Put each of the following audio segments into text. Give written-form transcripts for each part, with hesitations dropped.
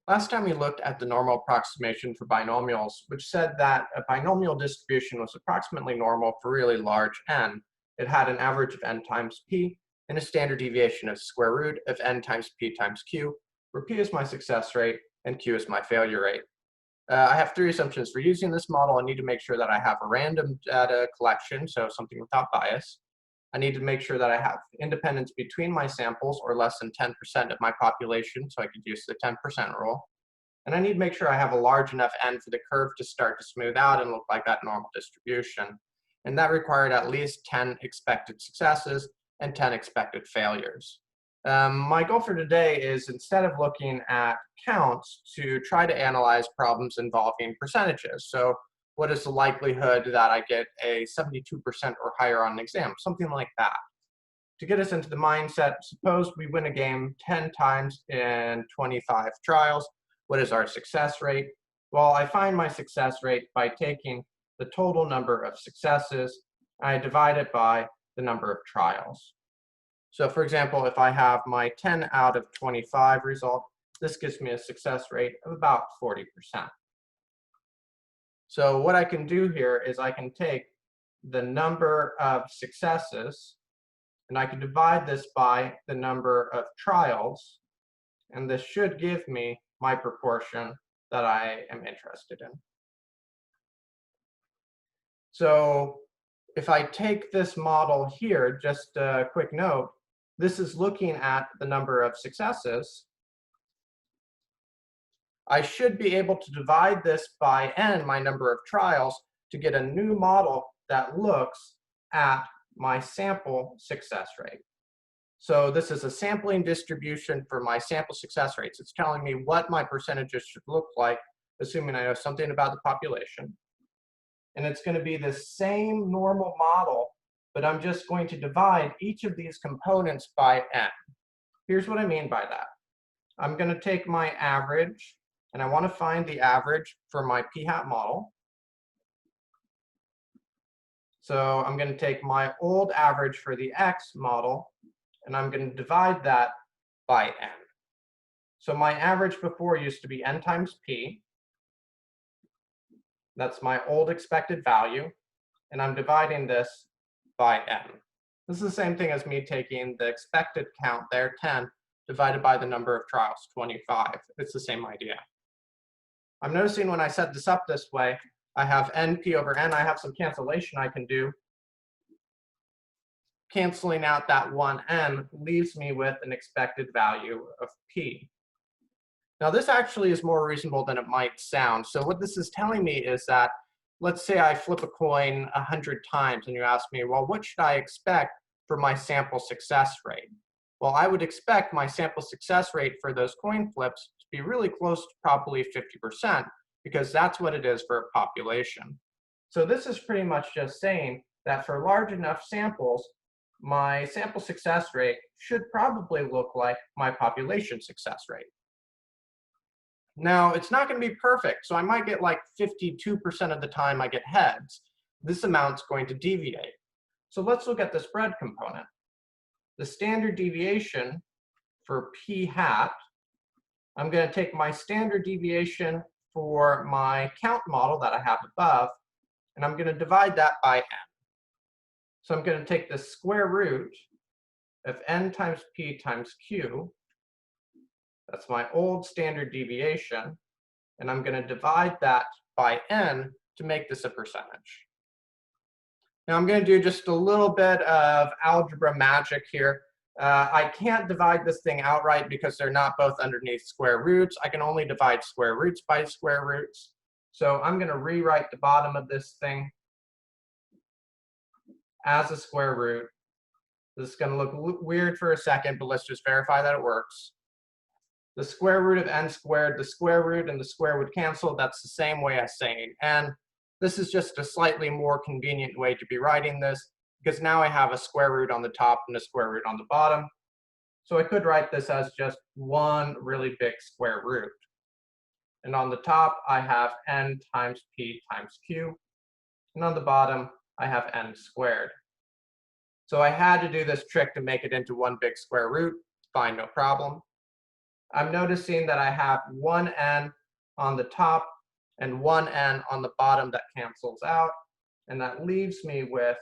Last time we looked at the normal approximation for binomials, which said that a binomial distribution was approximately normal for really large n. It had an average of n times p and a standard deviation of square root of n times p times q, where p is my success rate and q is my failure rate. I have three assumptions for using this model. I need to make sure that I have a random data collection, so something without bias. I need to make sure that I have independence between my samples, or less than 10% of my population, so I could use the 10% rule. And I need to make sure I have a large enough n for the curve to start to smooth out and look like that normal distribution. And that required at least 10 expected successes and 10 expected failures. My goal for today is, instead of looking at counts, to try to analyze problems involving percentages. So what is the likelihood that I get a 72% or higher on an exam? Something like that. To get us into the mindset, suppose we win a game 10 times in 25 trials. What is our success rate? Well, I find my success rate by taking the total number of successes, and I divide it by the number of trials. So for example, if I have my 10 out of 25 result, this gives me a success rate of about 40%. So what I can do here is I can take the number of successes, and I can divide this by the number of trials, and this should give me my proportion that I am interested in. So if I take this model here, just a quick note, this is looking at the number of successes. I should be able to divide this by n, my number of trials, to get a new model that looks at my sample success rate. So this is a sampling distribution for my sample success rates. It's telling me what my percentages should look like, assuming I know something about the population. And it's going to be the same normal model, but I'm just going to divide each of these components by n. Here's what I mean by that. I'm going to take my average, and I want to find the average for my p-hat model. So I'm going to take my old average for the x model, and I'm going to divide that by n. So my average before used to be n times p. That's my old expected value, and I'm dividing this by n. This is the same thing as me taking the expected count there, 10, divided by the number of trials, 25. It's the same idea. I'm noticing when I set this up this way, I have np over n. I have some cancellation I can do. Canceling out that one n leaves me with an expected value of p. Now, this actually is more reasonable than it might sound. So what this is telling me is that, let's say I flip a coin 100 times, and you ask me, well, what should I expect for my sample success rate? Well, I would expect my sample success rate for those coin flips to be really close to probably 50%, because that's what it is for a population. So this is pretty much just saying that for large enough samples, my sample success rate should probably look like my population success rate. Now, it's not going to be perfect, so I might get like 52% of the time I get heads. This amount's going to deviate. So let's look at the spread component. The standard deviation for p hat, I'm going to take my standard deviation for my count model that I have above, and I'm going to divide that by n. So I'm going to take the square root of n times p times q. That's my old standard deviation, and I'm going to divide that by n to make this a percentage. Now I'm going to do just a little bit of algebra magic here. I can't divide this thing outright because they're not both underneath square roots. I can only divide square roots by square roots. So I'm going to rewrite the bottom of this thing as a square root. This is going to look weird for a second, but let's just verify that it works. The square root of n squared, the square root and the square would cancel. That's the same way as saying n. This is just a slightly more convenient way to be writing this, because now I have a square root on the top and a square root on the bottom. So I could write this as just one really big square root. And on the top, I have n times p times q. And on the bottom, I have n squared. So I had to do this trick to make it into one big square root. Fine, no problem. I'm noticing that I have one n on the top and one n on the bottom that cancels out, and that leaves me with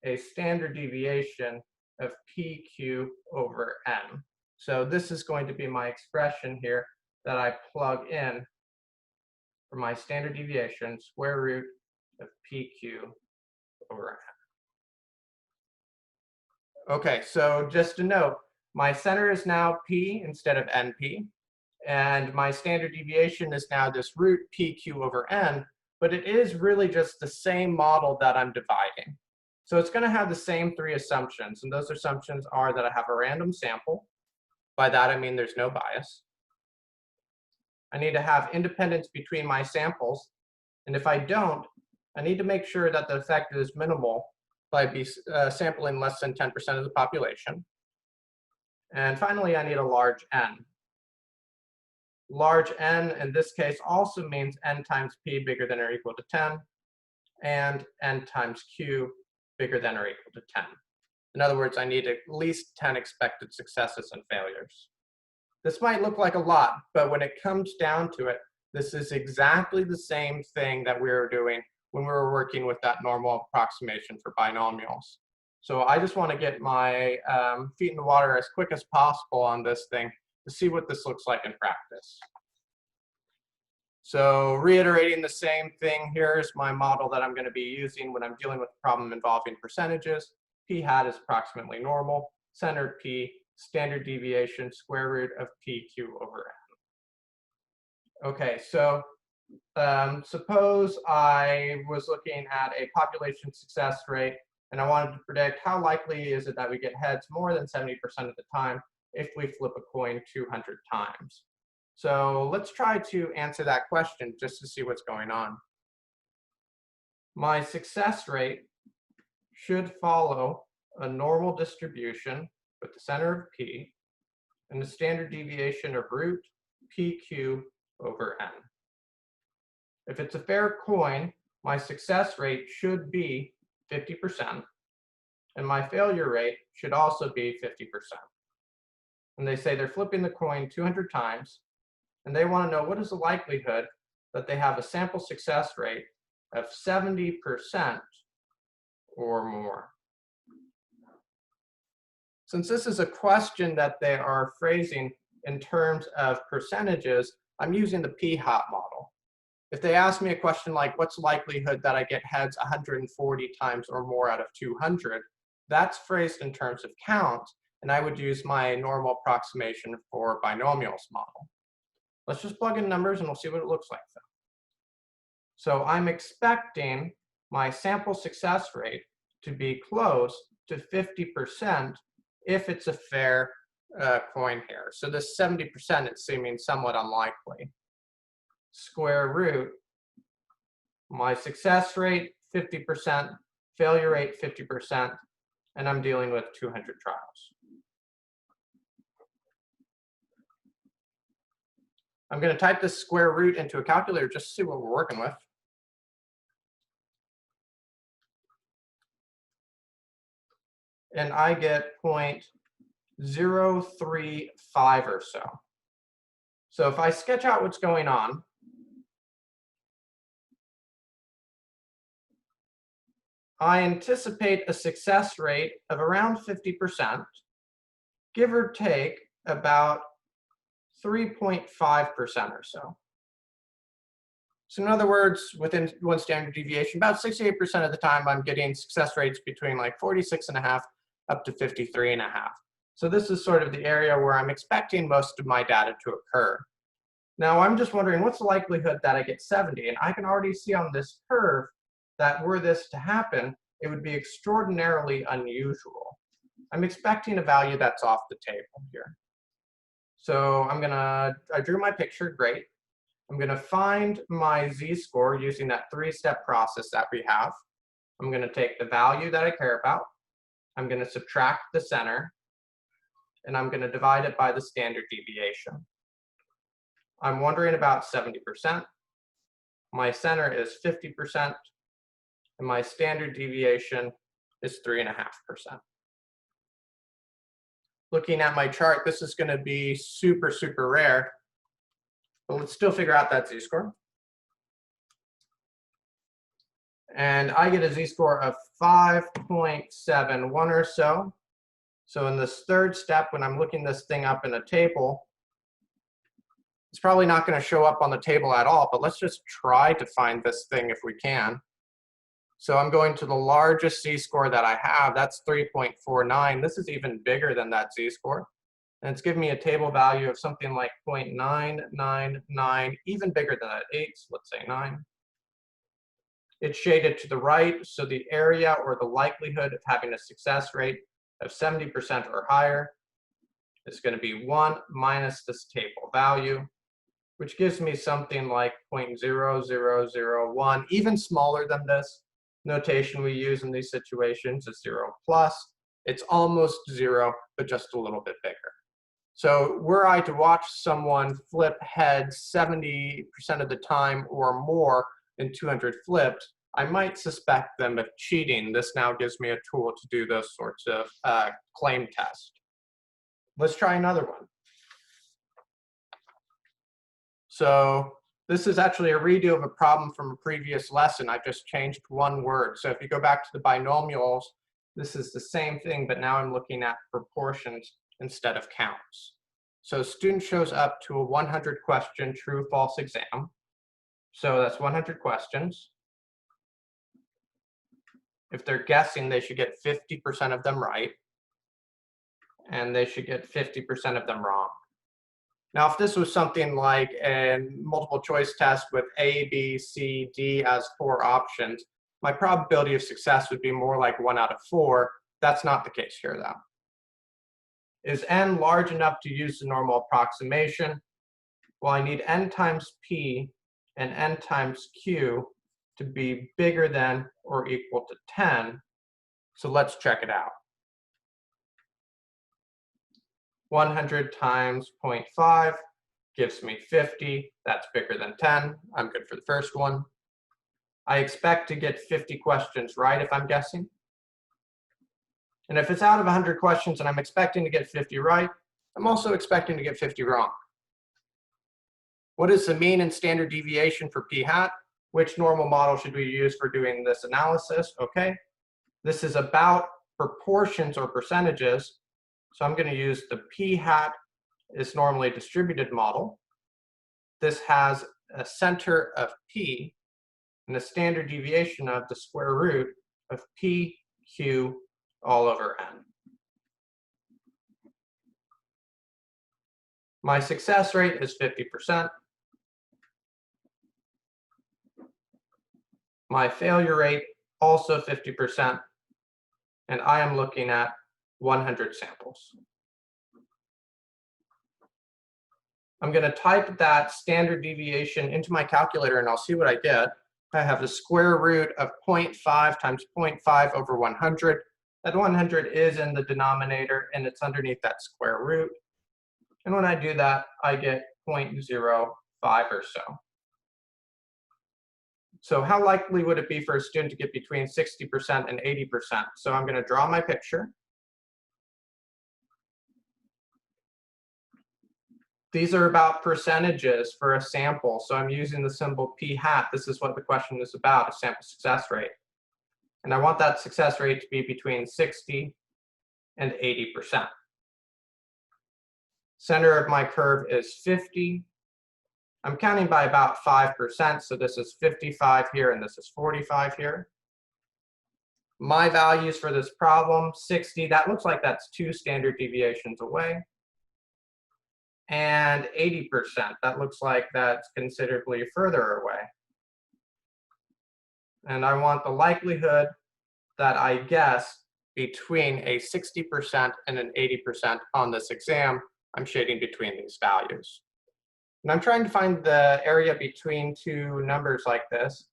a standard deviation of pq over n. So this is going to be my expression here that I plug in for my standard deviation, square root of pq over n. Okay, so just a note, my center is now p instead of np, and my standard deviation is now this root pq over n, but it is really just the same model that I'm dividing. So it's going to have the same three assumptions, and those assumptions are that I have a random sample. By that I mean there's no bias. I need to have independence between my samples, and if I don't, I need to make sure that the effect is minimal by sampling less than 10% of the population. And finally, I need a large n. Large n in this case also means n times p bigger than or equal to 10, and n times q bigger than or equal to 10. In other words, I need at least 10 expected successes and failures. This might look like a lot, but when it comes down to it, this is exactly the same thing that we were doing when we were working with that normal approximation for binomials. So I just want to get my feet in the water as quick as possible on this thing to see what this looks like in practice. So reiterating the same thing, here's my model that I'm going to be using when I'm dealing with a problem involving percentages. P hat is approximately normal, centered p, standard deviation, square root of pq over n. Okay, so suppose I was looking at a population success rate, and I wanted to predict how likely is it that we get heads more than 70% of the time if we flip a coin 200 times. So let's try to answer that question just to see what's going on. My success rate should follow a normal distribution with the center of p and the standard deviation of root pq over n. If it's a fair coin, my success rate should be 50%, and my failure rate should also be 50%. And they say they're flipping the coin 200 times, and they want to know what is the likelihood that they have a sample success rate of 70% or more. Since this is a question that they are phrasing in terms of percentages, I'm using the p-hat model. If they ask me a question like, what's the likelihood that I get heads 140 times or more out of 200, that's phrased in terms of count, and I would use my normal approximation for binomials model. Let's just plug in numbers and we'll see what it looks like though. So I'm expecting my sample success rate to be close to 50% if it's a fair coin here. So this 70% is seeming somewhat unlikely. Square root, my success rate 50%, failure rate 50%, and I'm dealing with 200 trials. I'm going to type this square root into a calculator just to see what we're working with. And I get 0.035 or so. So if I sketch out what's going on, I anticipate a success rate of around 50%, give or take about 3.5% or so. So in other words, within one standard deviation, about 68% of the time I'm getting success rates between like 46.5 up to 53.5. So this is sort of the area where I'm expecting most of my data to occur. Now I'm just wondering what's the likelihood that I get 70? And I can already see on this curve that were this to happen, it would be extraordinarily unusual. I'm expecting a value that's off the table here. So I drew my picture, great. I'm going to find my z-score using that three-step process that we have. I'm going to take the value that I care about. I'm going to subtract the center, and I'm going to divide it by the standard deviation. I'm wondering about 70%. My center is 50%, and my standard deviation is 3.5%. Looking at my chart, this is going to be super, super rare. But let's still figure out that z-score. And I get a z-score of 5.71 or so. So in this third step, when I'm looking this thing up in a table, it's probably not going to show up on the table at all, but let's just try to find this thing if we can. So I'm going to the largest z-score that I have. That's 3.49. This is even bigger than that z-score. And it's giving me a table value of something like 0.999, even bigger than that, 8, so let's say 9. It's shaded to the right, so the area or the likelihood of having a success rate of 70% or higher is going to be 1 minus this table value, which gives me something like 0.0001, even smaller than this. Notation we use in these situations is 0 plus. It's almost 0, but just a little bit bigger. So were I to watch someone flip heads 70% of the time or more in 200 flips, I might suspect them of cheating. This now gives me a tool to do those sorts of claim tests. Let's try another one. So this is actually a redo of a problem from a previous lesson. I've just changed one word. So if you go back to the binomials, this is the same thing, but now I'm looking at proportions instead of counts. So a student shows up to a 100 question true-false exam. So that's 100 questions. If they're guessing, they should get 50% of them right, and they should get 50% of them wrong. Now, if this was something like a multiple choice test with A, B, C, D as 4 options, my probability of success would be more like 1 out of 4. That's not the case here, though. Is n large enough to use the normal approximation? Well, I need n times p and n times q to be bigger than or equal to 10. So let's check it out. 100 times 0.5 gives me 50. That's bigger than 10. I'm good for the first one. I expect to get 50 questions right if I'm guessing. And if it's out of 100 questions and I'm expecting to get 50 right, I'm also expecting to get 50 wrong. What is the mean and standard deviation for p hat? Which normal model should we use for doing this analysis? Okay, this is about proportions or percentages. So I'm going to use the p hat is normally distributed model. This has a center of p and a standard deviation of the square root of p, q, all over n. My success rate is 50%. My failure rate, also 50%. And I am looking at 100 samples. I'm going to type that standard deviation into my calculator and I'll see what I get. I have the square root of 0.5 times 0.5 over 100. That 100 is in the denominator and it's underneath that square root. And when I do that, I get 0.05 or so. So how likely would it be for a student to get between 60% and 80%? So I'm going to draw my picture. These are about percentages for a sample. So I'm using the symbol p hat. This is what the question is about, a sample success rate. And I want that success rate to be between 60 and 80%. Center of my curve is 50. I'm counting by about 5%, so this is 55 here and this is 45 here. My values for this problem, 60, that looks like that's 2 standard deviations away. And 80%, that looks like that's considerably further away. And I want the likelihood that I guess between a 60% and an 80% on this exam. I'm shading between these values. And I'm trying to find the area between two numbers like this.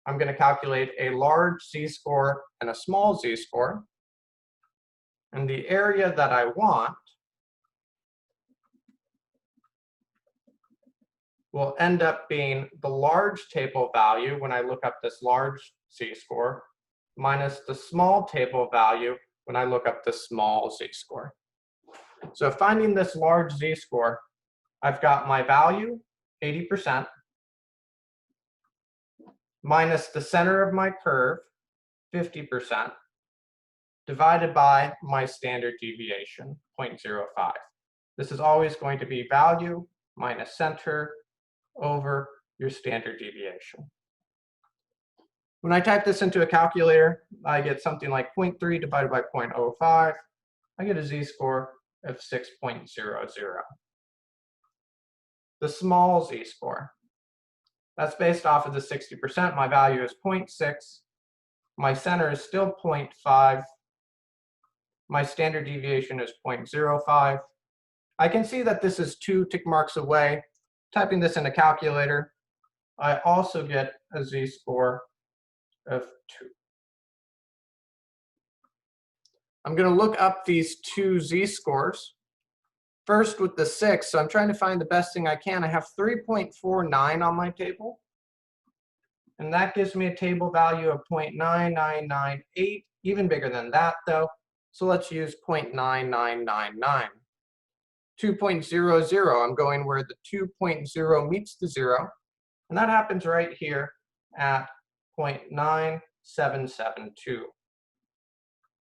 I'm going to calculate a large z-score and a small z-score. And the area that I want will end up being the large table value when I look up this large z-score minus the small table value when I look up the small z-score. So finding this large z-score, I've got my value, 80%, minus the center of my curve, 50%, divided by my standard deviation, 0.05. This is always going to be value minus center over your standard deviation. When I type this into a calculator, I get something like 0.3 divided by 0.05. I get a z-score of 6.00. The small z-score, that's based off of the 60%. My value is 0.6. My center is still 0.5. My standard deviation is 0.05. I can see that this is 2 tick marks away. Typing this in a calculator, I also get a z-score of 2. I'm going to look up these 2 z-scores. First with the 6, so I'm trying to find the best thing I can. I have 3.49 on my table. And that gives me a table value of 0.9998, even bigger than that though. So let's use 0.9999. 2.00, I'm going where the 2.0 meets the 0. And that happens right here at 0.9772.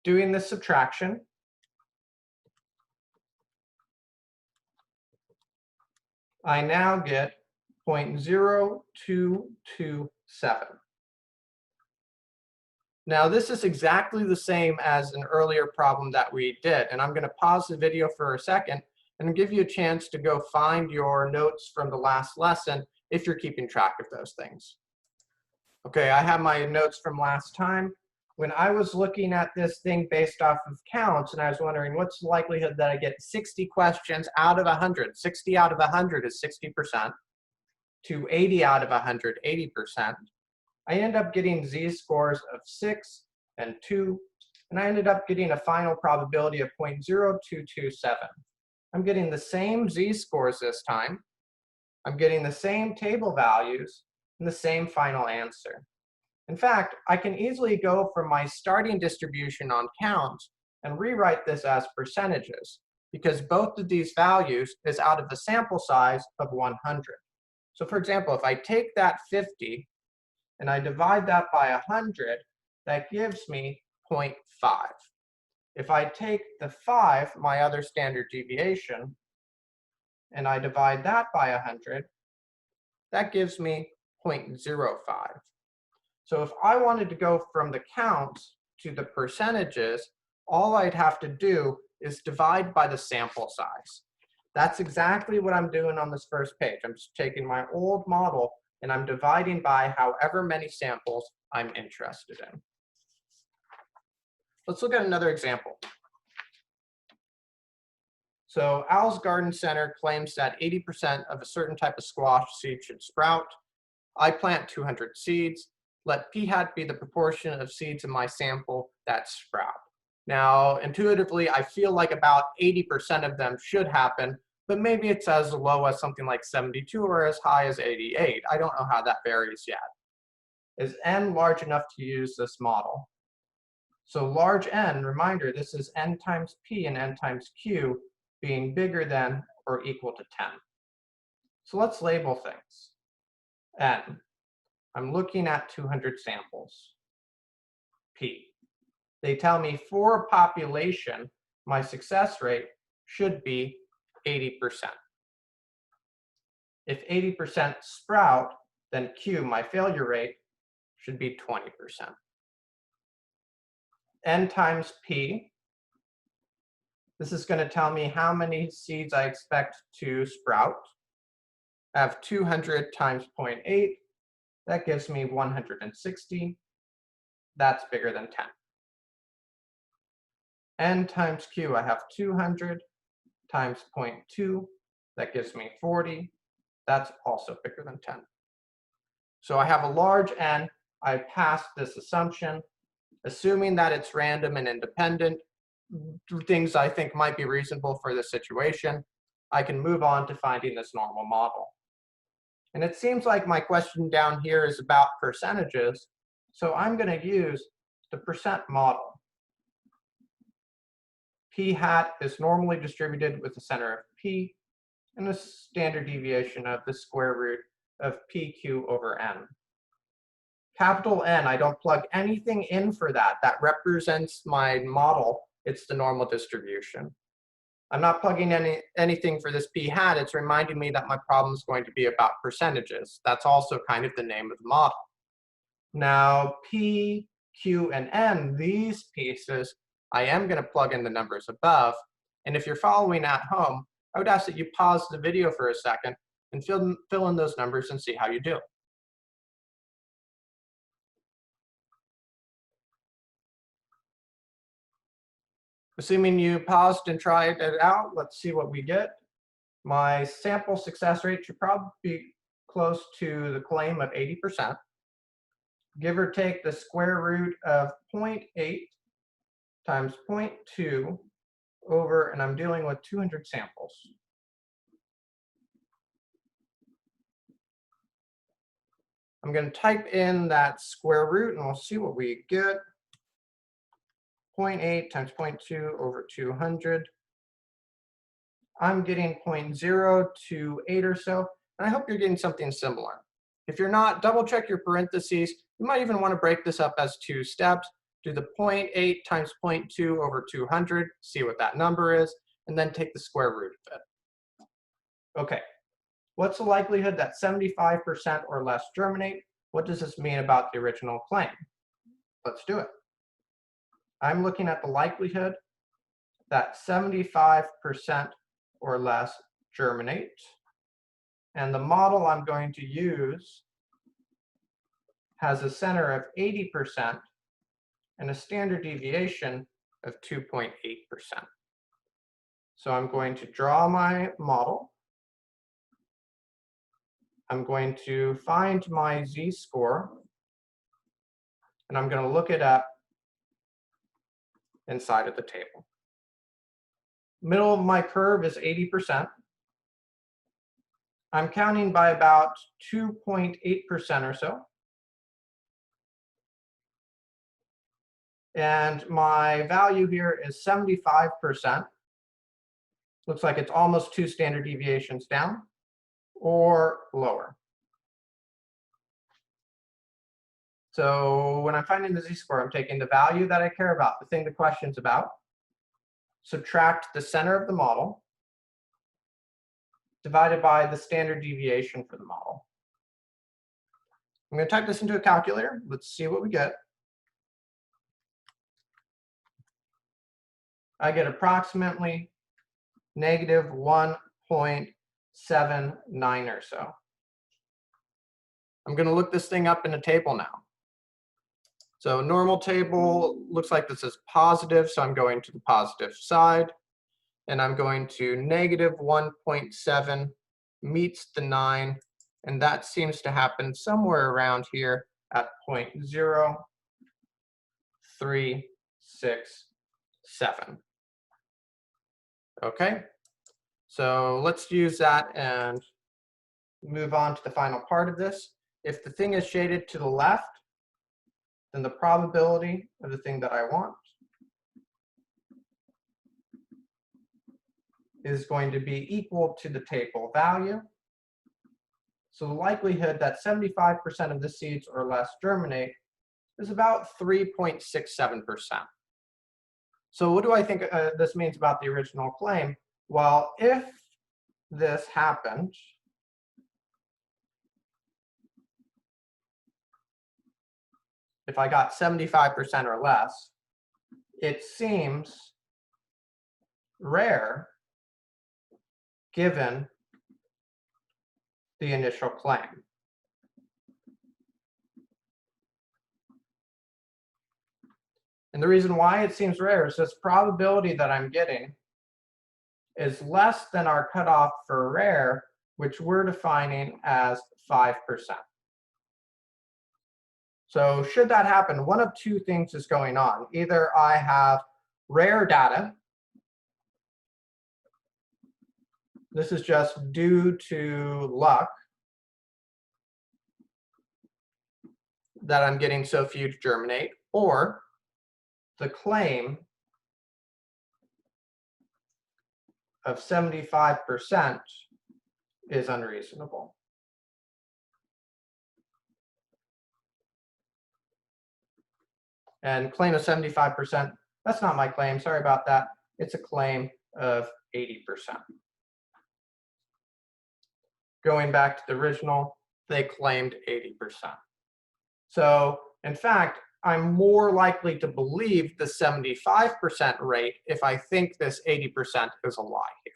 Doing this subtraction, I now get 0.0227. Now this is exactly the same as an earlier problem that we did, and I'm going to pause the video for a second and give you a chance to go find your notes from the last lesson if you're keeping track of those things. Okay, I have my notes from last time. When I was looking at this thing based off of counts, and I was wondering what's the likelihood that I get 60 questions out of 100. 60 out of 100 is 60%. To 80 out of 100, 80%. I end up getting z-scores of 6 and 2, and I ended up getting a final probability of 0.0227. I'm getting the same z-scores this time. I'm getting the same table values and the same final answer. In fact, I can easily go from my starting distribution on counts and rewrite this as percentages, because both of these values is out of the sample size of 100. So for example, if I take that 50 and I divide that by 100, that gives me 0.5. If I take the 5, my other standard deviation, and I divide that by 100, that gives me 0.05. So if I wanted to go from the counts to the percentages, all I'd have to do is divide by the sample size. That's exactly what I'm doing on this first page. I'm just taking my old model and I'm dividing by however many samples I'm interested in. Let's look at another example. So Al's Garden Center claims that 80% of a certain type of squash seed should sprout. I plant 200 seeds. Let p hat be the proportion of seeds in my sample that sprout. Now, intuitively, I feel like about 80% of them should happen, but maybe it's as low as something like 72 or as high as 88. I don't know how that varies yet. Is n large enough to use this model? So large N, reminder, this is n times p and n times q being bigger than or equal to 10. So let's label things. N. I'm looking at 200 samples. P. They tell me for a population, my success rate should be 80%. If 80% sprout, then Q, my failure rate, should be 20%. N times P. This is going to tell me how many seeds I expect to sprout. I have 200 times 0.8. That gives me 160. That's bigger than 10. N times Q, I have 200 times 0.2. That gives me 40. That's also bigger than 10. So I have a large N. I passed this assumption. Assuming that it's random and independent, things I think might be reasonable for this situation, I can move on to finding this normal model. And it seems like my question down here is about percentages, so I'm going to use the percent model. P hat is normally distributed with a center of P and a standard deviation of the square root of PQ over N. Capital N, I don't plug anything in for that. That represents my model. It's the normal distribution. I'm not plugging anything for this P hat. It's reminding me that my problem is going to be about percentages. That's also kind of the name of the model. Now, P, Q, and N, these pieces, I am going to plug in the numbers above. And if you're following at home, I would ask that you pause the video for a second and fill in those numbers and see how you do. Assuming you paused and tried it out, let's see what we get. My sample success rate should probably be close to the claim of 80%. Give or take the square root of 0.8 times 0.2 over, and I'm dealing with 200 samples. I'm going to type in that square root and we'll see what we get. 0.8 times 0.2 over 200. I'm getting 0.028 or so, and I hope you're getting something similar. If you're not, double check your parentheses. You might even want to break this up as 2 steps. Do the 0.8 times 0.2 over 200, see what that number is, and then take the square root of it. Okay, what's the likelihood that 75% or less germinate? What does this mean about the original claim? Let's do it. I'm looking at the likelihood that 75% or less germinate. And the model I'm going to use has a center of 80% and a standard deviation of 2.8%. So I'm going to draw my model. I'm going to find my z-score, and I'm going to look it up inside of the table. Middle of my curve is 80%. I'm counting by about 2.8% or so. And my value here is 75%. Looks like it's almost 2 standard deviations down or lower. So when I'm finding the z-score, I'm taking the value that I care about, the thing the question's about, subtract the center of the model, divided by the standard deviation for the model. I'm going to type this into a calculator. Let's see what we get. I get approximately negative 1.79 or so. I'm going to look this thing up in a table now. So normal table looks like this is positive, so I'm going to the positive side. And I'm going to negative 1.7 meets the 9, and that seems to happen somewhere around here at 0.0367. Okay, so let's use that and move on to the final part of this. If the thing is shaded to the left, then the probability of the thing that I want is going to be equal to the table value. So the likelihood that 75% of the seeds or less germinate is about 3.67%. So what do I think this means about the original claim? Well, if this happened, if I got 75% or less, it seems rare given the initial claim. And the reason why it seems rare is this probability that I'm getting is less than our cutoff for rare, which we're defining as 5%. So should that happen, one of 2 things is going on. Either I have rare data. This is just due to luck that I'm getting so few to germinate, or the claim of 75% is unreasonable. And claim of 75%, that's not my claim, sorry about that. It's a claim of 80%. Going back to the original, they claimed 80%. So in fact, I'm more likely to believe the 75% rate if I think this 80% is a lie here.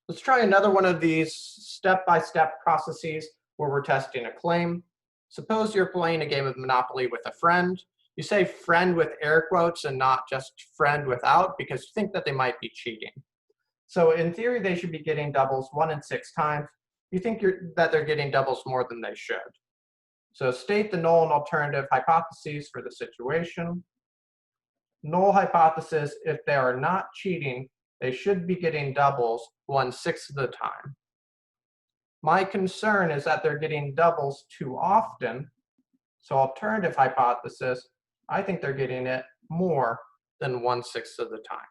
Let's try another one of these step-by-step processes where we're testing a claim. Suppose you're playing a game of Monopoly with a friend. You say friend with air quotes and not just friend without because you think that they might be cheating. So in theory, they should be getting doubles 1 in 6 times. You think that they're getting doubles more than they should. So state the null and alternative hypotheses for the situation. Null hypothesis, if they are not cheating, they should be getting doubles 1/6 of the time. My concern is that they're getting doubles too often. So alternative hypothesis, I think they're getting it more than 1/6 of the time.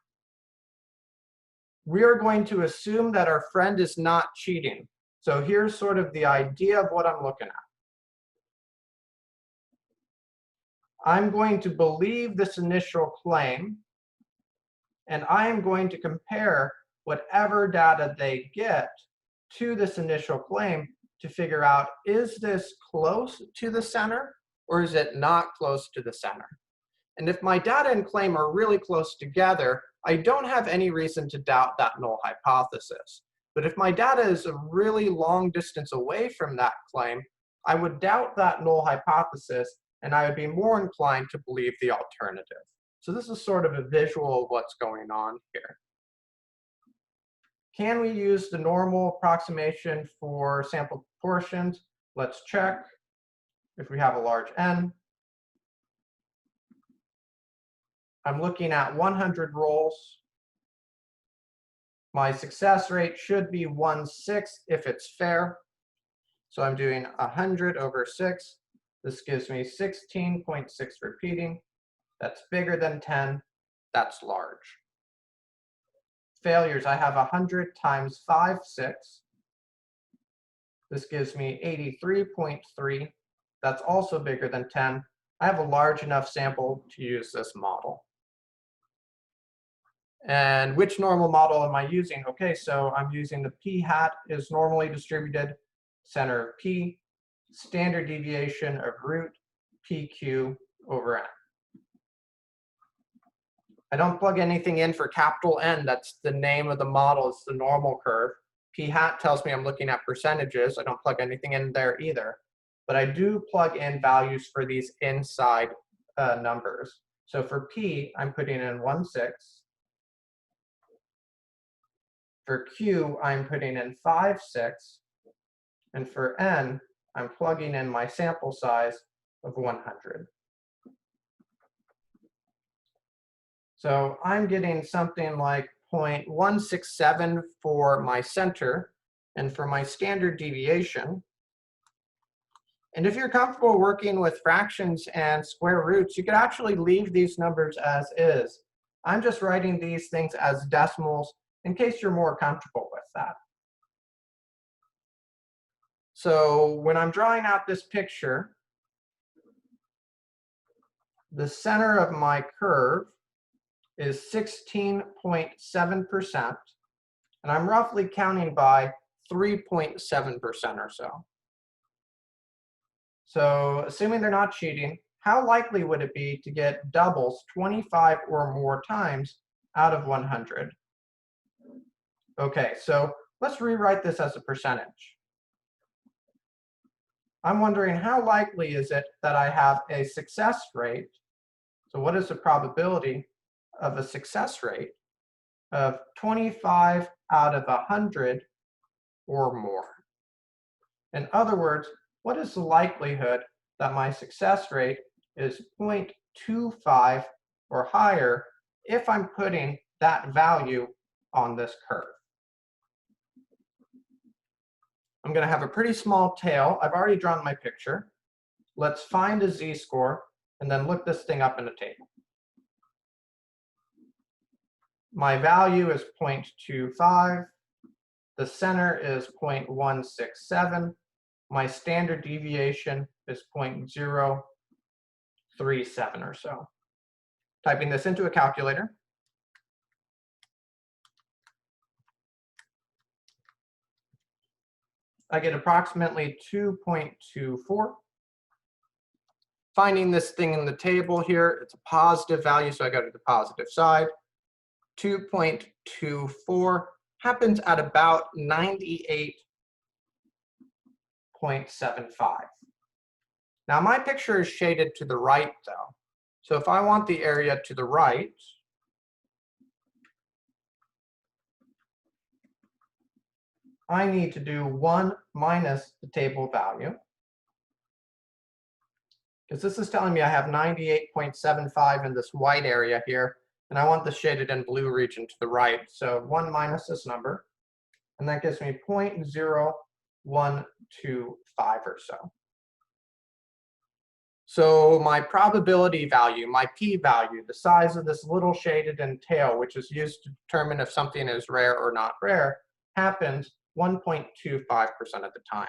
We are going to assume that our friend is not cheating. So here's sort of the idea of what I'm looking at. I'm going to believe this initial claim, and I am going to compare whatever data they get to this initial claim to figure out, is this close to the center or is it not close to the center? And if my data and claim are really close together, I don't have any reason to doubt that null hypothesis. But if my data is a really long distance away from that claim, I would doubt that null hypothesis and I would be more inclined to believe the alternative. So this is sort of a visual of what's going on here. Can we use the normal approximation for sample proportions? Let's check. If we have a large n, I'm looking at 100 rolls. My success rate should be 1/6 if it's fair. So I'm doing 100 over 6. This gives me 16.6 repeating. That's bigger than 10. That's large. Failures, I have 100 times 5/6. This gives me 83.3. That's also bigger than 10. I have a large enough sample to use this model. And which normal model am I using? Okay, so I'm using the p hat is normally distributed, center of p, standard deviation of root pq over n. I don't plug anything in for capital N. That's the name of the model. It's the normal curve. P hat tells me I'm looking at percentages. I don't plug anything in there either. But I do plug in values for these inside numbers. So for P, I'm putting in 1/6. For Q, I'm putting in 5/6. And for N, I'm plugging in my sample size of 100. So I'm getting something like 0.167 for my center and for my standard deviation. And if you're comfortable working with fractions and square roots, you could actually leave these numbers as is. I'm just writing these things as decimals in case you're more comfortable with that. So when I'm drawing out this picture, the center of my curve is 16.7%, and I'm roughly counting by 3.7% or so. So assuming they're not cheating, how likely would it be to get doubles 25 or more times out of 100? Okay, so let's rewrite this as a percentage. I'm wondering how likely is it that I have a success rate? So what is the probability of a success rate of 25 out of 100 or more? In other words, what is the likelihood that my success rate is 0.25 or higher if I'm putting that value on this curve? I'm going to have a pretty small tail. I've already drawn my picture. Let's find a z-score and then look this thing up in a table. My value is 0.25. The center is 0.167. My standard deviation is 0.037 or so. Typing this into a calculator. I get approximately 2.24. Finding this thing in the table here, it's a positive value, so I go to the positive side. 2.24 happens at about 98.75. Now my picture is shaded to the right though. So if I want the area to the right, I need to do 1 minus the table value. Because this is telling me I have 98.75 in this white area here, and I want the shaded in blue region to the right. So 1 minus this number, and that gives me 0.0125 or so. So my probability value, my p-value, the size of this little shaded in tail, which is used to determine if something is rare or not rare, happens 1.25% of the time.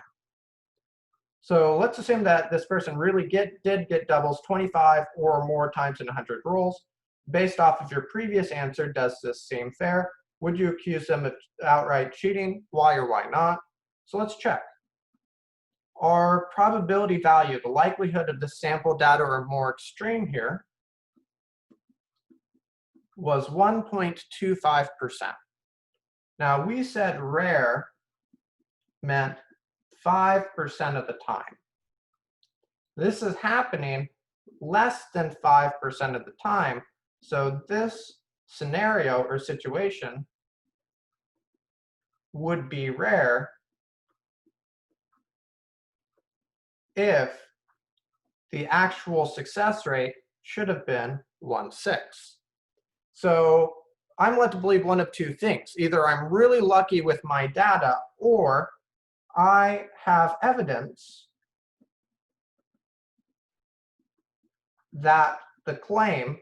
So let's assume that this person really did get doubles 25 or more times in 100 rolls. Based off of your previous answer, does this seem fair? Would you accuse them of outright cheating? Why or why not? So let's check. Our probability value, the likelihood of the sample data are more extreme here, was 1.25%. Now we said rare meant 5% of the time. This is happening less than 5% of the time. So this scenario or situation would be rare if the actual success rate should have been 1/6. So I'm led to believe one of two things. Either I'm really lucky with my data, or I have evidence that the claim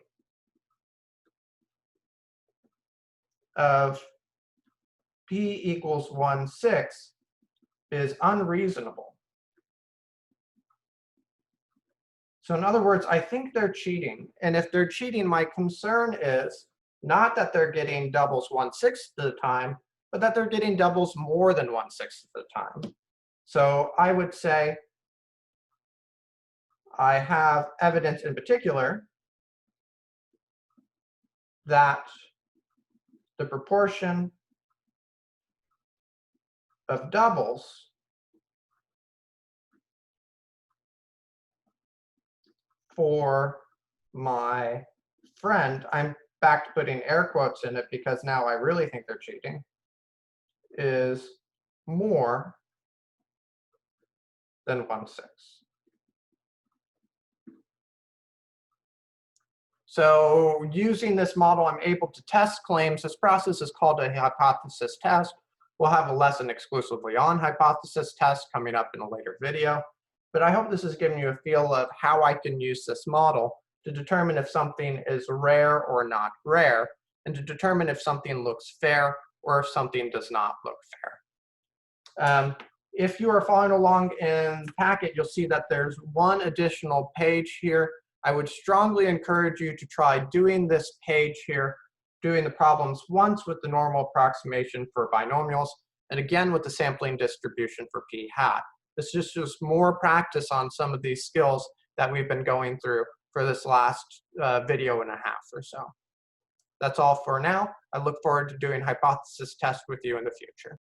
of p equals 1/6 is unreasonable. So in other words, I think they're cheating. And if they're cheating, my concern is not that they're getting doubles 1/6 of the time, but that they're getting doubles more than 1/6 of the time. So I would say I have evidence in particular that the proportion of doubles for my friend, I'm back to putting air quotes in it because now I really think they're cheating, is more than 1/6. So using this model, I'm able to test claims. This process is called a hypothesis test. We'll have a lesson exclusively on hypothesis tests coming up in a later video. But I hope this has given you a feel of how I can use this model to determine if something is rare or not rare, and to determine if something looks fair or if something does not look fair. If you are following along in the packet, you'll see that there's one additional page here. I would strongly encourage you to try doing this page here, doing the problems once with the normal approximation for binomials, and again with the sampling distribution for p hat. This is just more practice on some of these skills that we've been going through for this last video and a half or so. That's all for now. I look forward to doing hypothesis tests with you in the future.